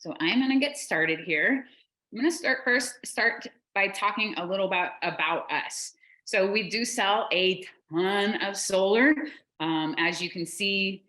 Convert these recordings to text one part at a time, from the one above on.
So I'm going to get started here. I'm going to start by talking a little about us. So we do sell a ton of solar. As you can see,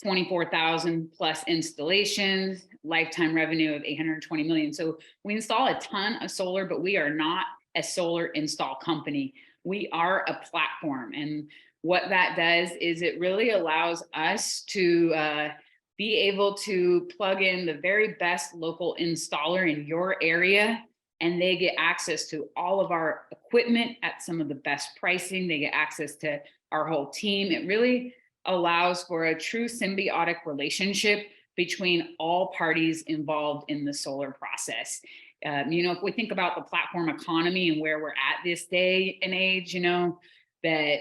24,000 plus installations, lifetime revenue of 820 million. So we install a ton of solar, but we are not a solar install company. We are a platform. And what that does is it really allows us to be able to plug in the very best local installer in your area, and they get access to all of our equipment at some of the best pricing. They get access to our whole team. It really allows for a true symbiotic relationship between all parties involved in the solar process. If we think about the platform economy and where we're at this day and age, that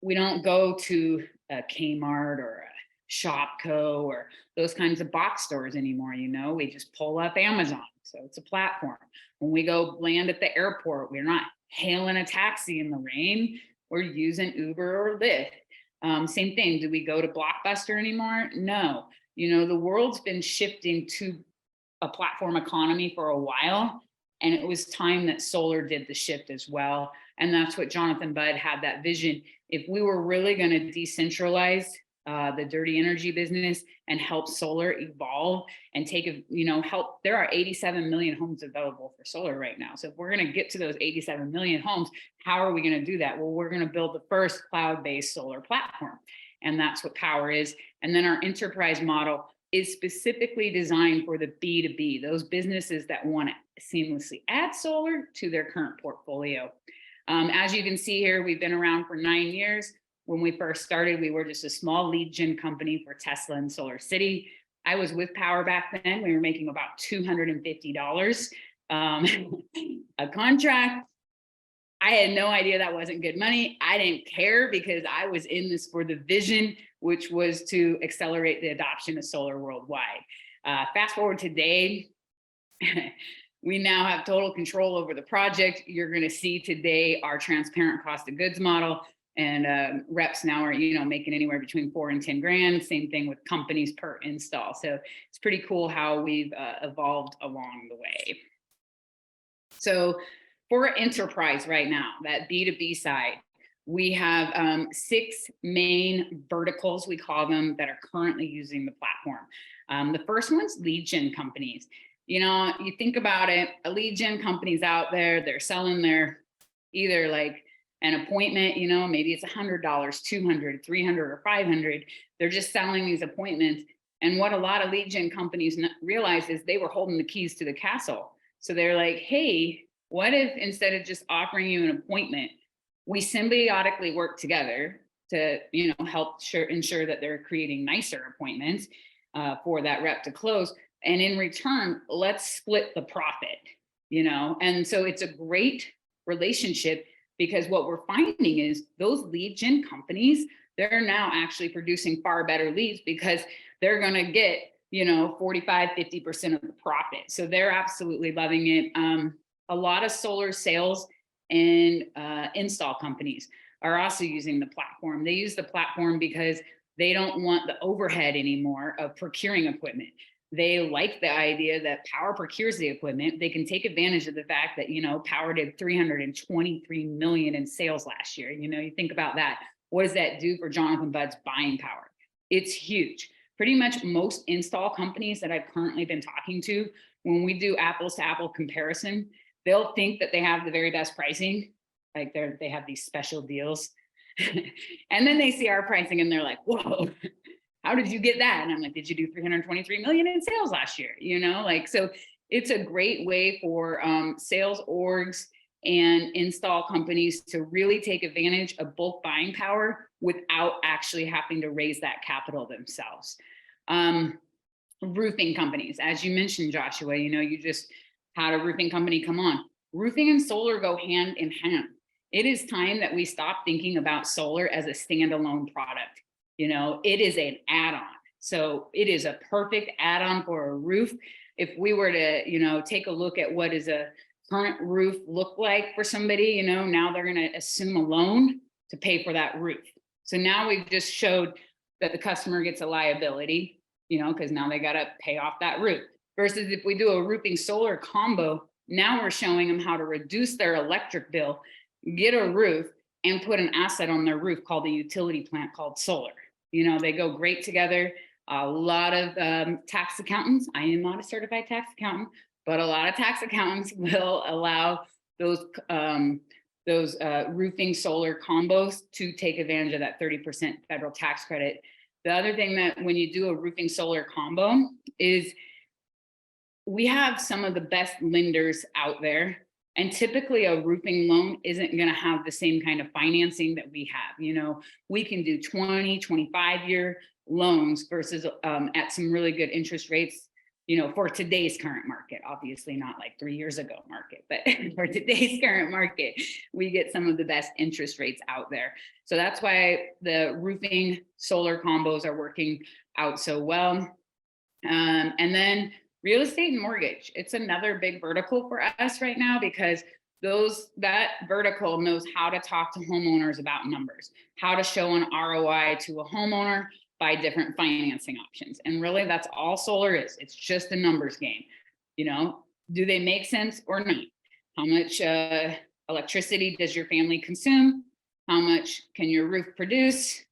we don't go to a Kmart or a Shopco or those kinds of box stores anymore. We just pull up Amazon. So it's a platform. When we go land at the airport, we're not hailing a taxi in the rain. We're using Uber or Lyft. Same thing. Do we go to Blockbuster anymore? No. The world's been shifting to a platform economy for a while, and it was time that solar did the shift as well. And that's what Jonathan Budd had, that vision. If we were really going to decentralize the dirty energy business and help solar evolve and help, there are 87 million homes available for solar right now. So if we're going to get to those 87 million homes, how are we going to do that? Well, we're going to build the first cloud-based solar platform. And that's what Powur is. And then our enterprise model is specifically designed for the B2B, those businesses that want to seamlessly add solar to their current portfolio. As you can see here, we've been around for 9 years. When we first started, we were just a small lead gen company for Tesla and Solar City. I was with Powur back then. We were making about $250 a contract. I had no idea that wasn't good money. I didn't care because I was in this for the vision, which was to accelerate the adoption of solar worldwide. Fast forward today, we now have total control over the project. You're going to see today our transparent cost of goods model, and reps now are making anywhere between 4 and 10 grand. Same thing with companies per install. So it's pretty cool how we've evolved along the way. So for enterprise right now, that B2B side, we have 6 main verticals, we call them, that are currently using the platform. The first one's lead gen companies. You think about it, a lead gen company's out there, they're selling their either like an appointment, maybe it's $100, $200, $300, or $500. They're just selling these appointments. And what a lot of lead gen companies realized is they were holding the keys to the castle. So they're like, hey, what if instead of just offering you an appointment, we symbiotically work together to, help ensure that they're creating nicer appointments for that rep to close. And in return, let's split the profit, And so it's a great relationship, because what we're finding is those lead gen companies, they're now actually producing far better leads because they're going to get, 45, 50% of the profit. So they're absolutely loving it. A lot of solar sales and install companies are also using the platform. They use the platform because they don't want the overhead anymore of procuring equipment. They like the idea that Powur procures the equipment. They can take advantage of the fact that, Powur did 323 million in sales last year. You think about that. What does that do for Jonathan Budd's buying power? It's huge. Pretty much most install companies that I've currently been talking to, when we do apples to apple comparison, they'll think that they have the very best pricing. Like they have these special deals. And then they see our pricing and they're like, whoa, how did you get that? And I'm like, did you do 323 million in sales last year? So it's a great way for sales orgs and install companies to really take advantage of bulk buying power without actually having to raise that capital themselves. Roofing companies, as you mentioned, Joshua, you just had a roofing company come on. Roofing and solar go hand in hand. It is time that we stop thinking about solar as a standalone product. It is an add-on. So it is a perfect add-on for a roof. If we were to, take a look at what is a current roof look like for somebody, now they're going to assume a loan to pay for that roof. So now we've just showed that the customer gets a liability, because now they got to pay off that roof. Versus if we do a roofing solar combo, now we're showing them how to reduce their electric bill, get a roof, and put an asset on their roof called a utility plant called solar. You know, they go great together. A lot of tax accountants, I am not a certified tax accountant, but a lot of tax accountants will allow those roofing solar combos to take advantage of that 30% federal tax credit. The other thing that when you do a roofing solar combo is we have some of the best lenders out there. And typically a roofing loan isn't going to have the same kind of financing that we have. You know, we can do 20, 25-year loans versus at some really good interest rates, you know, for today's current market, obviously not like 3 years ago market, but for today's current market, we get some of the best interest rates out there. So that's why the roofing solar combos are working out so well. And then real estate and mortgage, it's another big vertical for us right now because that vertical knows how to talk to homeowners about numbers, how to show an ROI to a homeowner by different financing options. And really that's all solar is. It's just a numbers game. You know, do they make sense or not? How much electricity does your family consume? How much can your roof produce?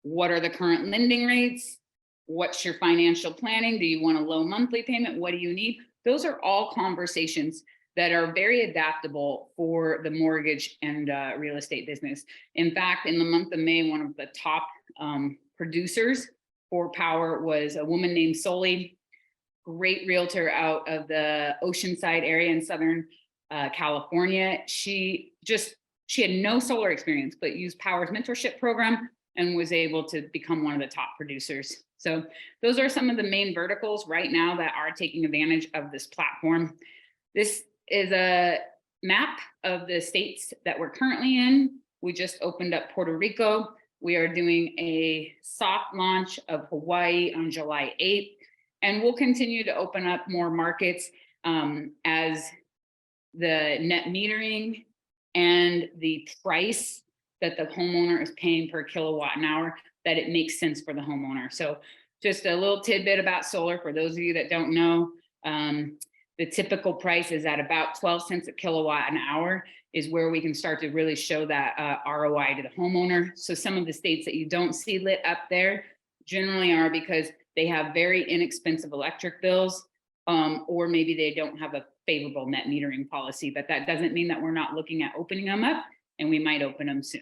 What are the current lending rates? What's your financial planning? Do you want a low monthly payment? What do you need? Those are all conversations that are very adaptable for the mortgage and real estate business. In fact, in the month of May, one of the top producers for Powur was a woman named Soli, great realtor out of the Oceanside area in Southern California. She had no solar experience, but used Powur's mentorship program and was able to become one of the top producers. So those are some of the main verticals right now that are taking advantage of this platform. This is a map of the states that we're currently in. We just opened up Puerto Rico. We are doing a soft launch of Hawaii on July 8th, and we'll continue to open up more markets as the net metering and the price that the homeowner is paying per kilowatt an hour, that it makes sense for the homeowner. So just a little tidbit about solar for those of you that don't know. The typical price is at about 12 cents a kilowatt an hour is where we can start to really show that ROI to the homeowner. So some of the states that you don't see lit up there generally are because they have very inexpensive electric bills, or maybe they don't have a favorable net metering policy, but that doesn't mean that we're not looking at opening them up, and we might open them soon.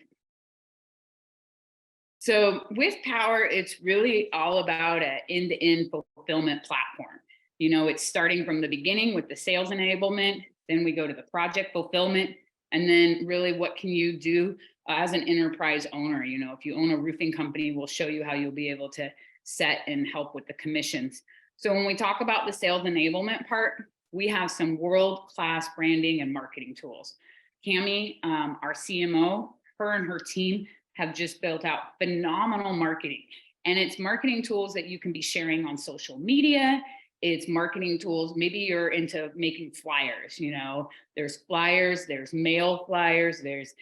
So with Powur, it's really all about an end-to-end fulfillment platform. You know, it's starting from the beginning with the sales enablement, then we go to the project fulfillment, and then really what can you do as an enterprise owner? You know, if you own a roofing company, we'll show you how you'll be able to set and help with the commissions. So when we talk about the sales enablement part, we have some world-class branding and marketing tools. Cami, our CMO, her and her team have just built out phenomenal marketing. And it's marketing tools that you can be sharing on social media. It's marketing tools. Maybe you're into making flyers, you know, there's flyers, there's mail flyers, there's,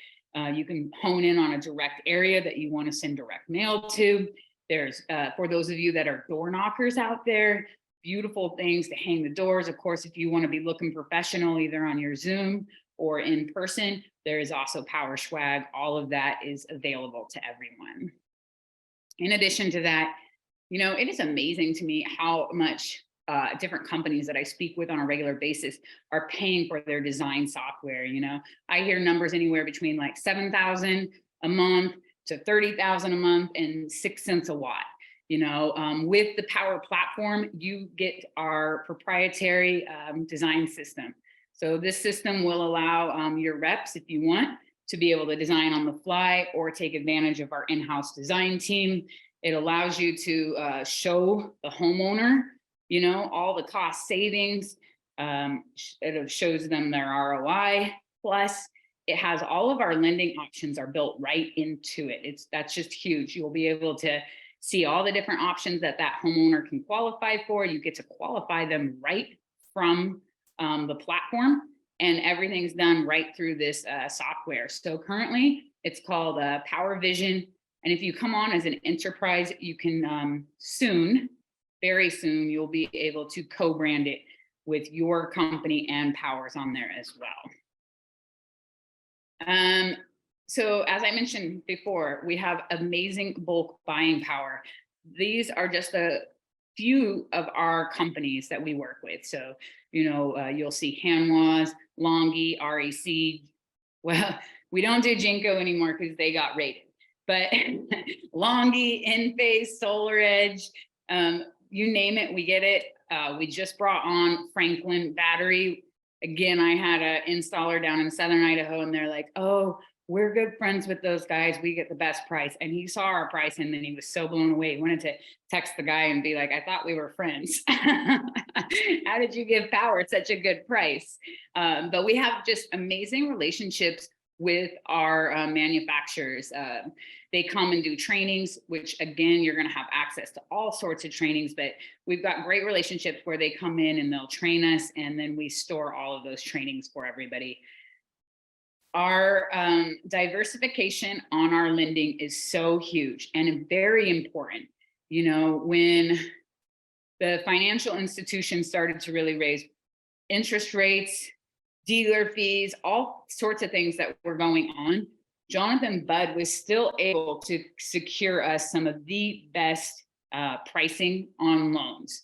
you can hone in on a direct area that you want to send direct mail to. There's, for those of you that are door knockers out there, beautiful things to hang the doors. Of course, if you want to be looking professional, either on your Zoom or in person, there is also Powur swag. All of that is available to everyone. In addition to that, you know, it is amazing to me how much different companies that I speak with on a regular basis are paying for their design software. You know, I hear numbers anywhere between like $7,000 a month to $30,000 a month and 6 cents a watt. You know, with the Powur platform, you get our proprietary design system. So this system will allow your reps, if you want, to be able to design on the fly or take advantage of our in-house design team. It allows you to show the homeowner, you know, all the cost savings. It shows them their ROI. Plus, it has all of our lending options are built right into it. That's just huge. You'll be able to see all the different options that homeowner can qualify for. You get to qualify them right from the platform, and everything's done right through this software. So currently it's called Powur Vision. And if you come on as an enterprise, you can soon very soon you'll be able to co-brand it with your company and Powur's on there as well. So as I mentioned before, we have amazing bulk buying power. These are just a few of our companies that we work with. So, you'll see Hanwha's, Longi, REC. Well, we don't do Jinko anymore because they got rated, but Longi, Enphase, SolarEdge, you name it, we get it. We just brought on Franklin Battery. Again, I had an installer down in Southern Idaho, and they're like, "Oh, we're good friends with those guys. We get the best price." And he saw our price, and then he was so blown away. He wanted to text the guy and be like, "I thought we were friends. How did you give Powur such a good price?" But we have just amazing relationships with our manufacturers. They come and do trainings, which again, you're going to have access to all sorts of trainings, but we've got great relationships where they come in and they'll train us, and then we store all of those trainings for everybody. Our diversification on our lending is so huge and very important. When the financial institutions started to really raise interest rates, dealer fees, all sorts of things that were going on, Jonathan Budd was still able to secure us some of the best pricing on loans.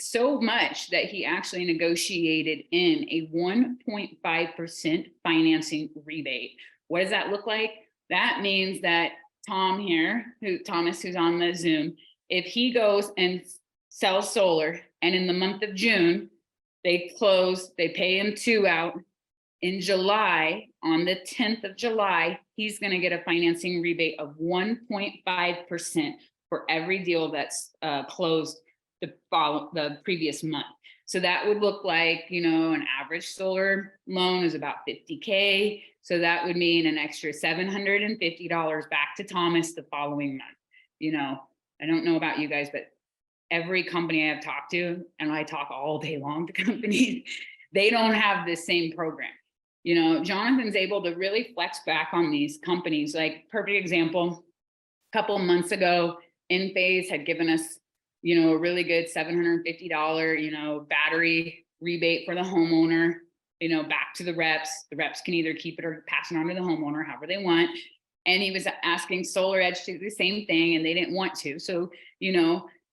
So much that he actually negotiated in a 1.5% financing rebate. What does that look like? That means that Thomas, who's on the Zoom, if he goes and sells solar, and in the month of June, they pay him 2 out. In July, on the 10th of July, he's going to get a financing rebate of 1.5% for every deal that's closed the previous month. So that would look like, an average solar loan is about $50K. So that would mean an extra $750 back to Thomas the following month. I don't know about you guys, but every company I've talked to, and I talk all day long to companies, they don't have this same program. Jonathan's able to really flex back on these companies. Like, perfect example, a couple of months ago, Enphase had given us, a really good $750, battery rebate for the homeowner, back to the reps. The reps can either keep it or pass it on to the homeowner, however they want. And he was asking SolarEdge to do the same thing, and they didn't want to. So,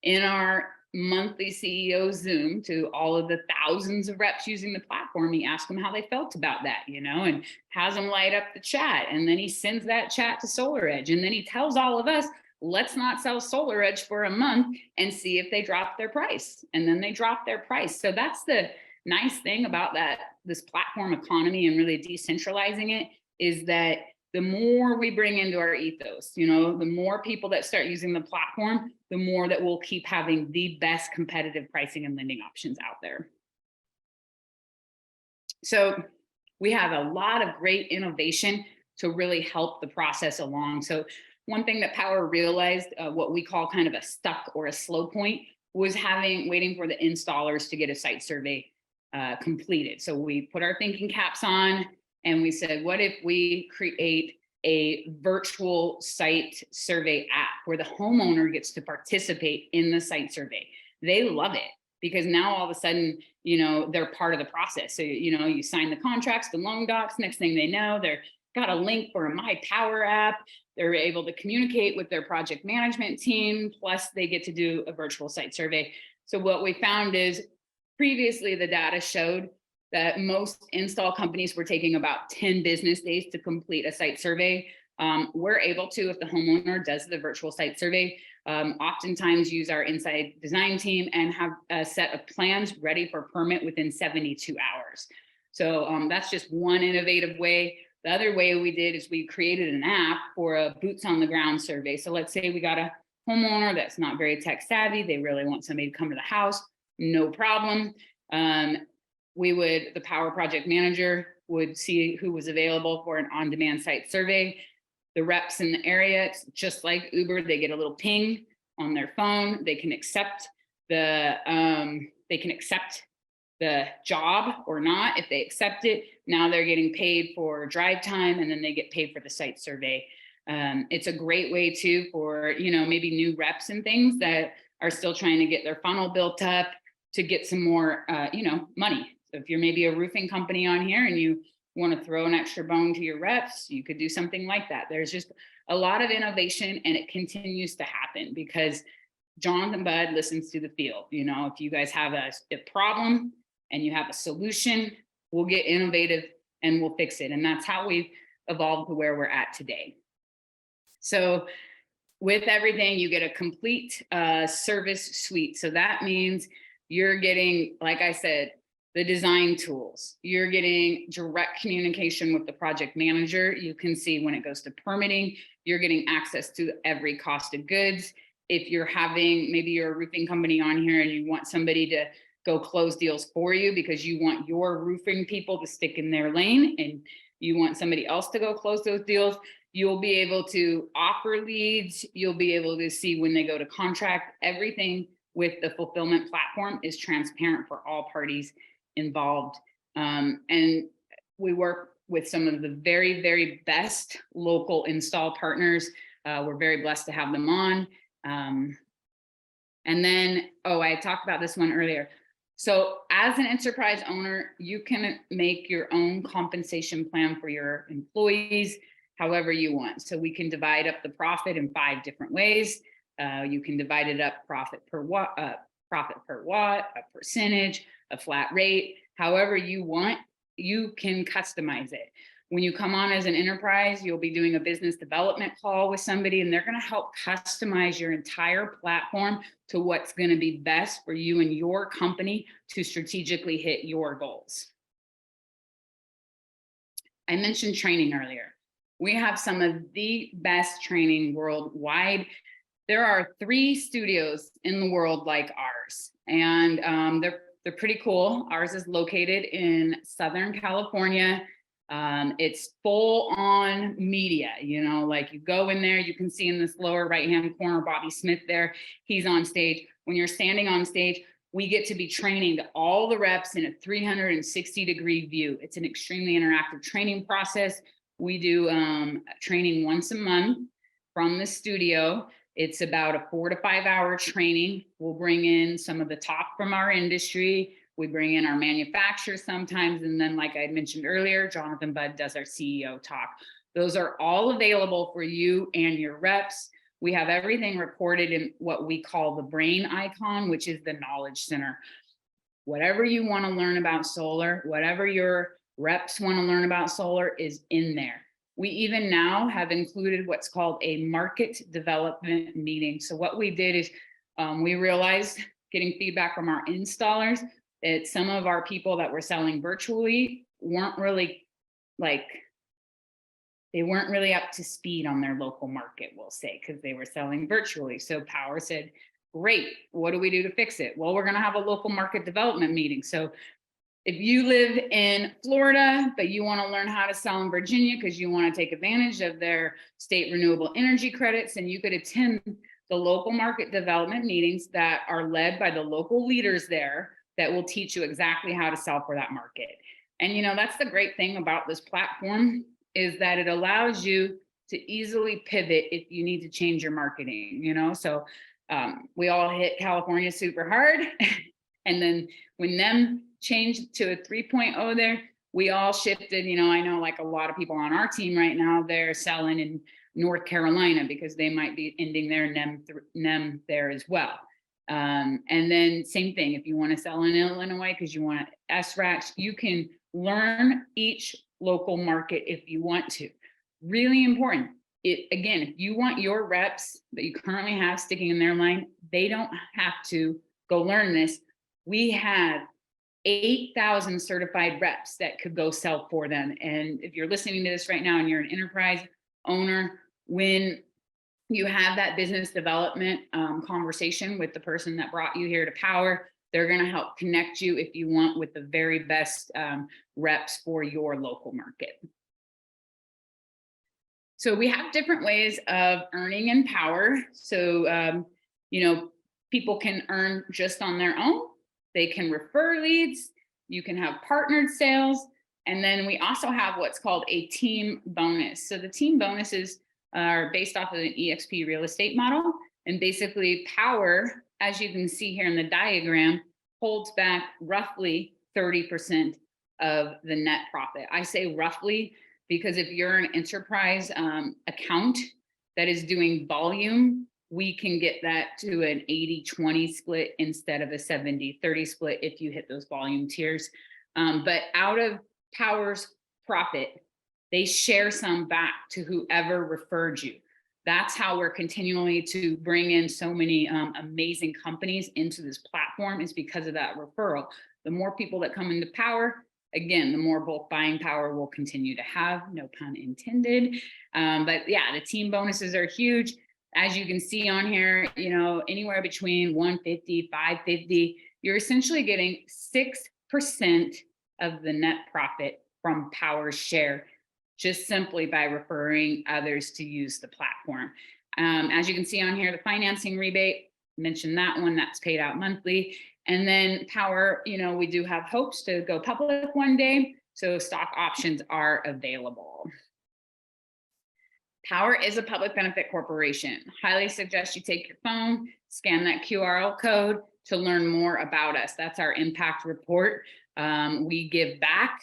in our monthly CEO Zoom to all of the thousands of reps using the platform, he asked them how they felt about that, and has them light up the chat. And then he sends that chat to SolarEdge. And then he tells all of us, let's not sell SolarEdge for a month and see if they drop their price. And then they drop their price. So that's the nice thing about this platform economy and really decentralizing it, is that the more we bring into our ethos, the more people that start using the platform, the more that we'll keep having the best competitive pricing and lending options out there. So we have a lot of great innovation to really help the process along. So one thing that Powur realized, what we call kind of a stuck or a slow point, was waiting for the installers to get a site survey completed. So we put our thinking caps on, and we said, what if we create a virtual site survey app where the homeowner gets to participate in the site survey? They love it, because now all of a sudden, they're part of the process. So, you sign the contracts, the loan docs, next thing they know, they're got a link for a My Powur app. They're able to communicate with their project management team, plus they get to do a virtual site survey. So what we found is, previously the data showed that most install companies were taking about 10 business days to complete a site survey. We're able to, if the homeowner does the virtual site survey, oftentimes use our inside design team and have a set of plans ready for permit within 72 hours. So that's just one innovative way. The other way we did is we created an app for a boots on the ground survey. So let's say we got a homeowner that's not very tech savvy. They really want somebody to come to the house. No problem. The Powur project manager would see who was available for an on-demand site survey. The reps in the area, it's just like Uber, they get a little ping on their phone. They can accept the job or not. If they accept it, now they're getting paid for drive time, and then they get paid for the site survey. It's a great way too for, maybe new reps and things that are still trying to get their funnel built up to get some more, money. So if you're maybe a roofing company on here and you want to throw an extra bone to your reps, you could do something like that. There's just a lot of innovation, and it continues to happen because Jonathan Budd listens to the field. If you guys have a problem and you have a solution, we'll get innovative and we'll fix it. And that's how we've evolved to where we're at today. So with everything, you get a complete service suite. So that means you're getting, like I said, the design tools. You're getting direct communication with the project manager. You can see when it goes to permitting, you're getting access to every cost of goods. If you're maybe you're a roofing company on here and you want somebody to go close deals for you because you want your roofing people to stick in their lane and you want somebody else to go close those deals, you'll be able to offer leads. You'll be able to see when they go to contract. Everything with the fulfillment platform is transparent for all parties involved. And we work with some of the very, very best local install partners. We're very blessed to have them on. And then, I talked about this one earlier. So as an enterprise owner, you can make your own compensation plan for your employees however you want. So we can divide up the profit in 5 different ways. You can divide it up profit per watt, a percentage, a flat rate, however you want. You can customize it. When you come on as an enterprise, you'll be doing a business development call with somebody, and they're going to help customize your entire platform to what's going to be best for you and your company to strategically hit your goals. I mentioned training earlier. We have some of the best training worldwide. There are 3 studios in the world like ours, and they're pretty cool. Ours is located in Southern California. It's full on media, like you go in there, you can see in this lower right-hand corner, Bobby Smith there, he's on stage. When you're standing on stage, we get to be training all the reps in a 360-degree view. It's an extremely interactive training process. We do training once a month from the studio. It's about a 4 to 5 hour training. We'll bring in some of the top from our industry. We bring in our manufacturers sometimes. And then, like I mentioned earlier, Jonathan Budd does our CEO talk. Those are all available for you and your reps. We have everything recorded in what we call the brain icon, which is the knowledge center. Whatever you want to learn about solar, whatever your reps want to learn about solar is in there. We even now have included what's called a market development meeting. So what we did is we realized, getting feedback from our installers, that some of our people that were selling virtually weren't really up to speed on their local market, we'll say, because they were selling virtually. So Powur said, great, what do we do to fix it? Well, we're going to have a local market development meeting. So if you live in Florida, but you want to learn how to sell in Virginia because you want to take advantage of their state renewable energy credits, and you could attend the local market development meetings that are led by the local leaders there that will teach you exactly how to sell for that market. And that's the great thing about this platform, is that it allows you to easily pivot if you need to change your marketing, So we all hit California super hard. And then when them changed to a 3.0 there, we all shifted. I know like a lot of people on our team right now, they're selling in North Carolina because they might be ending their NEM there as well. And then same thing, if you want to sell in Illinois because you want SRAX, you can learn each local market if you want to. Really important. Again, if you want your reps that you currently have sticking in their line, they don't have to go learn this. We have 8,000 certified reps that could go sell for them. And if you're listening to this right now and you're an enterprise owner, when you have that business development conversation with the person that brought you here to Powur, they're going to help connect you, if you want, with the very best reps for your local market. So we have different ways of earning in Powur. So, people can earn just on their own. They can refer leads. You can have partnered sales. And then we also have what's called a team bonus. So the team bonuses are based off of an EXP real estate model. And basically Powur, as you can see here in the diagram, holds back roughly 30% of the net profit. I say roughly because if you're an enterprise account that is doing volume, we can get that to an 80-20 split instead of a 70-30 split if you hit those volume tiers. But out of Powur's profit, they share some back to whoever referred you. That's how we're continually to bring in so many amazing companies into this platform, is because of that referral. The more people that come into Powur, again, the more bulk buying power we'll continue to have, no pun intended. But yeah, the team bonuses are huge. As you can see on here, you know, anywhere between 150, 550, you're essentially getting 6% of the net profit from Powur's share, just simply by referring others to use the platform. As you can see on here, the financing rebate, mentioned that one, that's paid out monthly. And then Powur, you know, we do have hopes to go public one day, so stock options are available. Powur is a public benefit corporation. Highly suggest you take your phone, scan that QR code to learn more about us. That's our impact report. We give back.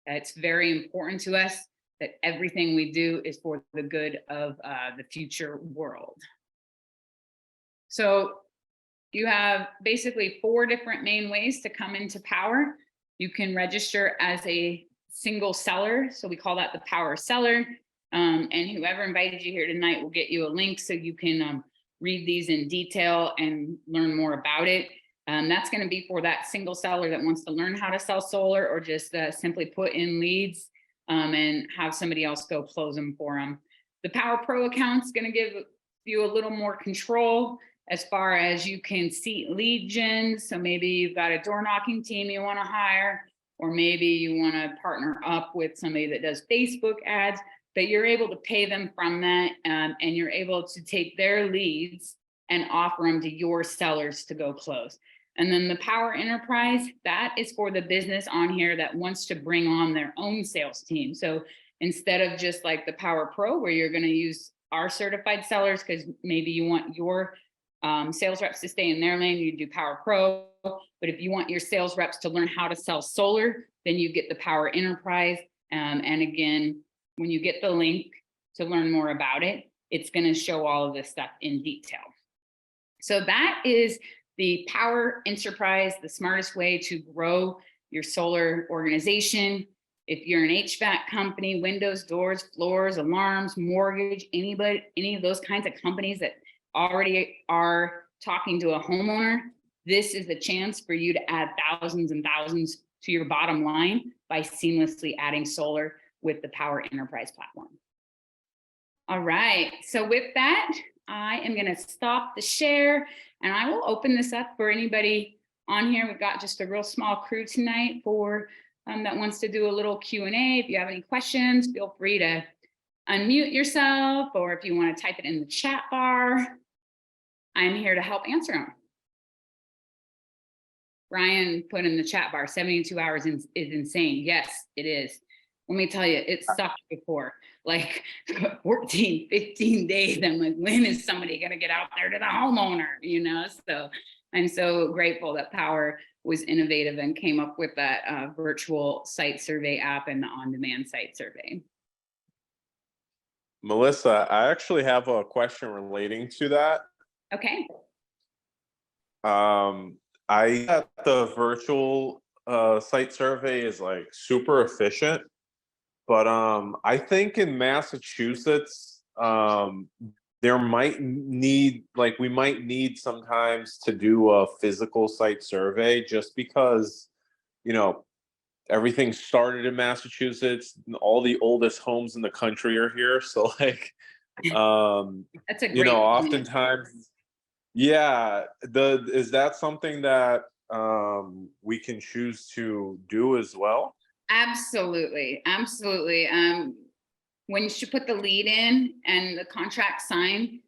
It's very important to us that everything we do is for the good of the future world. So you have basically 4 different main ways to come into Powur. You can register as a single seller. So we call that the Powur seller. And whoever invited you here tonight will get you a link so you can read these in detail and learn more about it. That's going to be for that single seller that wants to learn how to sell solar, or just simply put in leads and have somebody else go close them for them. The Powur Pro account is going to give you a little more control as far as you can seat lead gen. So maybe you've got a door knocking team you want to hire, or maybe you want to partner up with somebody that does Facebook ads, but you're able to pay them from that, and you're able to take their leads and offer them to your sellers to go close. And then the Powur Enterprise, that is for the business on here that wants to bring on their own sales team. So instead of just like the Powur Pro, where you're going to use our certified sellers because maybe you want your sales reps to stay in their lane, you do Powur Pro. But if you want your sales reps to learn how to sell solar, then you get the Powur Enterprise. And again, when you get the link to learn more about it, it's going to show all of this stuff in detail. So that is the Powur Enterprise, the smartest way to grow your solar organization. If you're an HVAC company, windows, doors, floors, alarms, mortgage, any of those kinds of companies that already are talking to a homeowner, this is the chance for you to add thousands and thousands to your bottom line by seamlessly adding solar with the Powur Enterprise platform. All right, so with that, I am going to stop the share and I will open this up for anybody on here. We've got just a real small crew tonight for that wants to do a little Q&A. If you have any questions, feel free to unmute yourself, or if you want to type it in the chat bar, I'm here to help answer them. Brian put in the chat bar, 72 hours is insane. Yes, it is. Let me tell you, it sucked before, like 14, 15 days. I'm like, when is somebody going to get out there to the homeowner? You know, so I'm so grateful that Powur was innovative and came up with that virtual site survey app and the on-demand site survey. Melissa, I actually have a question relating to that. Okay. I thought the virtual site survey is like super efficient. But I think in Massachusetts, there might need, like, we might need sometimes to do a physical site survey, just because, you know, everything started in Massachusetts. All the oldest homes in the country are here. So like, that's a great, you know, oftentimes, yeah, is that something that we can choose to do as well? Absolutely, absolutely. When you should put the lead in and the contract signed,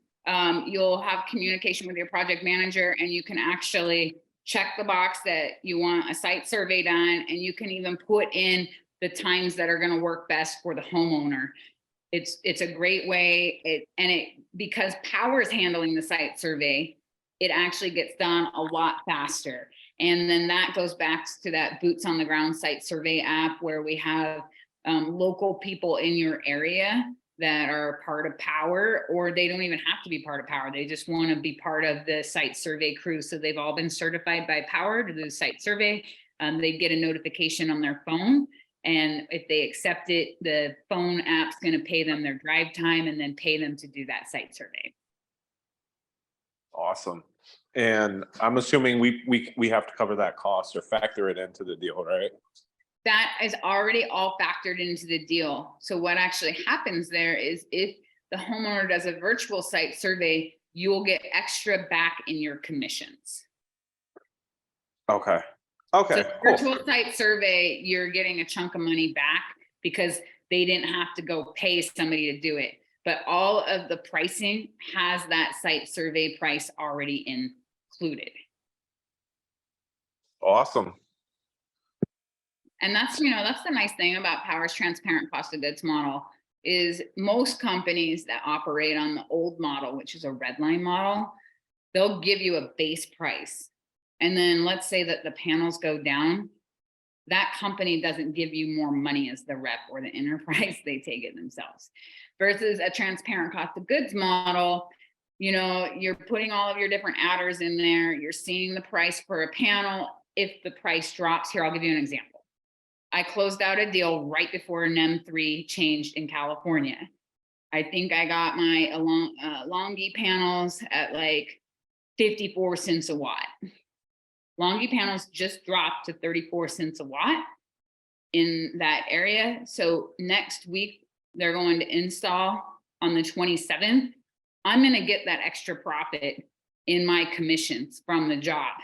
you'll have communication with your project manager, and you can actually check the box that you want a site survey done, and you can even put in the times that are going to work best for the homeowner. It's a great way, because Powur is handling the site survey, it actually gets done a lot faster. And then that goes back to that boots on the ground site survey app, where we have local people in your area that are part of Powur, or they don't even have to be part of Powur. They just want to be part of the site survey crew. So they've all been certified by Powur to do the site survey. They get a notification on their phone. And if they accept it, the phone app's going to pay them their drive time and then pay them to do that site survey. Awesome. And I'm assuming we have to cover that cost or factor it into the deal, right? That is already all factored into the deal. So what actually happens there is, if the homeowner does a virtual site survey, you will get extra back in your commissions. Okay. Okay. So Cool. virtual site survey, you're getting a chunk of money back because they didn't have to go pay somebody to do it. But all of the pricing has that site survey price already included. Awesome. And that's, that's the nice thing about Powur's transparent cost of goods model, is most companies that operate on the old model, which is a red line model, they'll give you a base price. And then let's say that the panels go down, that company doesn't give you more money as the rep or the enterprise, they take it themselves. Versus a transparent cost of goods model, you're putting all of your different adders in there, you're seeing the price per a panel. If the price drops, here, I'll give you an example. I closed out a deal right before NEM3 changed in California. I think I got my Longi panels at like 54 cents a watt. Longi panels just dropped to 34 cents a watt in that area. So next week, they're going to install on the 27th. I'm going to get that extra profit in my commissions from the job.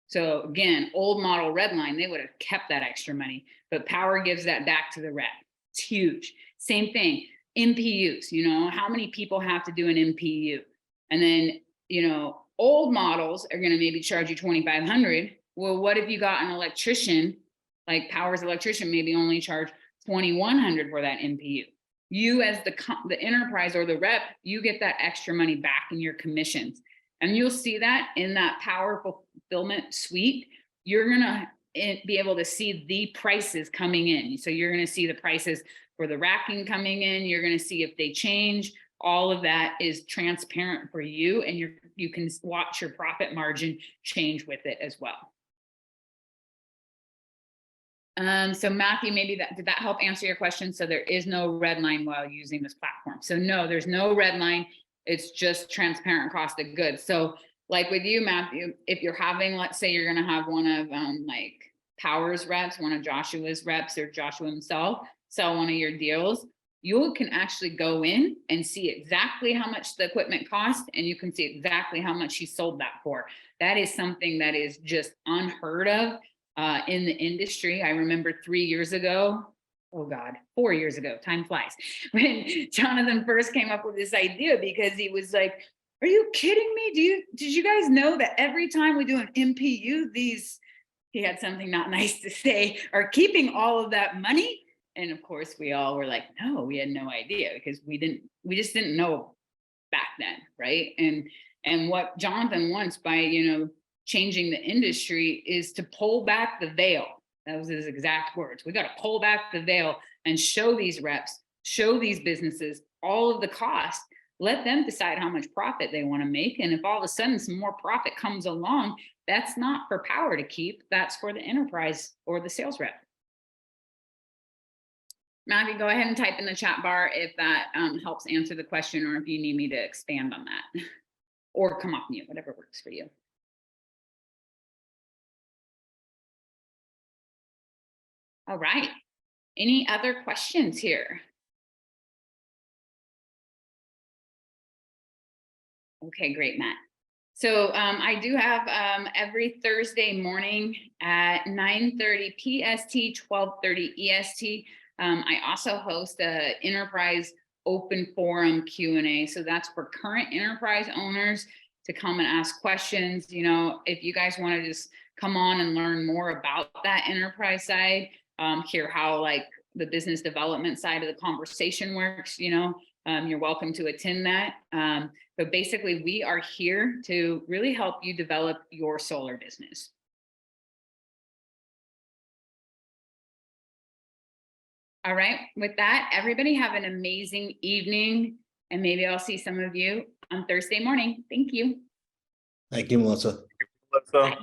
So again, old model red line, they would have kept that extra money, but Powur gives that back to the rep. It's huge. Same thing, MPUs, how many people have to do an MPU? And then, old models are going to maybe charge you $2,500. Well, what if you got an electrician, like Powur's electrician, maybe only charge $2,100 for that MPU? You as the enterprise or the rep, you get that extra money back in your commissions. And you'll see that in that Powur fulfillment suite. You're going to be able to see the prices coming in. So you're going to see the prices for the racking coming in. You're going to see if they change. All of that is transparent for you, and you can watch your profit margin change with it as well. So Matthew, maybe did that help answer your question? So there is no red line while using this platform. So no, there's no red line. It's just transparent cost of goods. So like with you, Matthew, if you're having, let's say you're going to have one of like Powur's reps, one of Joshua's reps, or Joshua himself sell one of your deals, you can actually go in and see exactly how much the equipment cost, and you can see exactly how much he sold that for. That is something that is just unheard of in the industry. I remember 3 years ago, oh God, 4 years ago, time flies, when Jonathan first came up with this idea, because he was like, are you kidding me? Did you guys know that every time we do an MPU, he had something not nice to say, are keeping all of that money? And of course we all were like, no, we had no idea, because we just didn't know back then, right? And what Jonathan wants by, changing the industry is to pull back the veil. That was his exact words. We got to pull back the veil and show these reps, show these businesses all of the cost, let them decide how much profit they want to make. And if all of a sudden some more profit comes along, that's not for Powur to keep, that's for the enterprise or the sales rep. Matthew, go ahead and type in the chat bar if that helps answer the question, or if you need me to expand on that, or come off mute, whatever works for you. All right. Any other questions here? Okay, great, Matt. So I do have every Thursday morning at 9:30 PST, 12:30 EST. I also host a enterprise open forum Q&A. So that's for current enterprise owners to come and ask questions. If you guys want to just come on and learn more about that enterprise side, hear how like the business development side of the conversation works, you're welcome to attend that. But basically, we are here to really help you develop your solar business. All right, with that, everybody have an amazing evening, and maybe I'll see some of you on Thursday morning. Thank you. Thank you, Melissa. Let's, Bye.